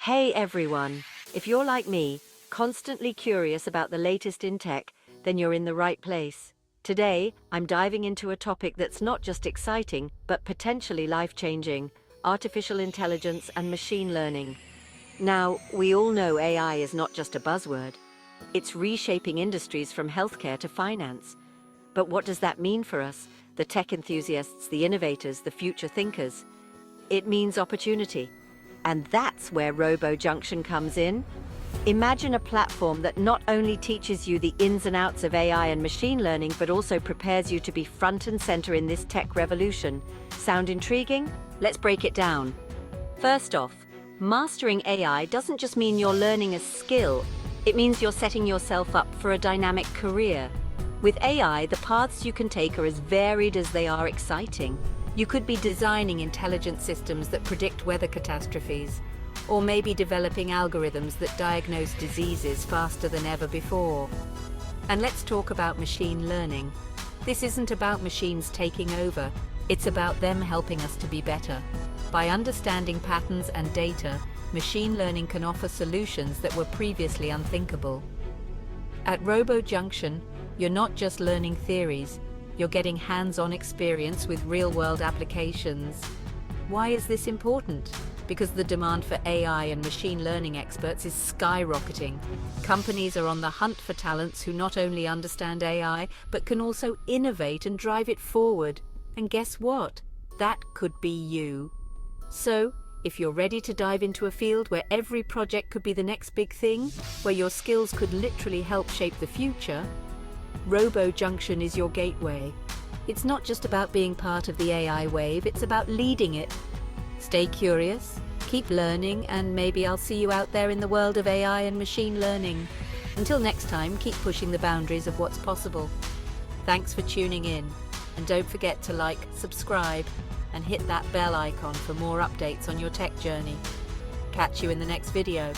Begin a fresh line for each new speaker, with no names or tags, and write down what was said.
Hey everyone! If you're like me, constantly curious about the latest in tech, then you're in the right place. Today, I'm diving into a topic that's not just exciting, but potentially life-changing: artificial intelligence and machine learning. Now, we all know AI is not just a buzzword. It's reshaping industries from healthcare to finance. But what does that mean for us, the tech enthusiasts, the innovators, the future thinkers? It means opportunity. And that's where ROBO Junction comes in. Imagine a platform that not only teaches you the ins and outs of AI and machine learning, but also prepares you to be front and center in this tech revolution. Sound intriguing? Let's break it down. First off, mastering AI doesn't just mean you're learning a skill, it means you're setting yourself up for a dynamic career. With AI, the paths you can take are as varied as they are exciting. You could be designing intelligent systems that predict weather catastrophes, or maybe developing algorithms that diagnose diseases faster than ever before. And let's talk about machine learning. This isn't about machines taking over, it's about them helping us to be better. By understanding patterns and data, machine learning can offer solutions that were previously unthinkable. At ROBO Junction, you're not just learning theories, you're getting hands-on experience with real-world applications. Why is this important? Because the demand for AI and machine learning experts is skyrocketing. Companies are on the hunt for talents who not only understand AI, but can also innovate and drive it forward. And guess what? That could be you. So, if you're ready to dive into a field where every project could be the next big thing, where your skills could literally help shape the future, ROBO Junction is your gateway. It's not just about being part of the AI wave, it's about leading it. Stay curious, keep learning, and maybe I'll see you out there in the world of AI and machine learning. Until next time, keep pushing the boundaries of what's possible. Thanks for tuning in, and don't forget to like, subscribe, and hit that bell icon for more updates on your tech journey. Catch you in the next video.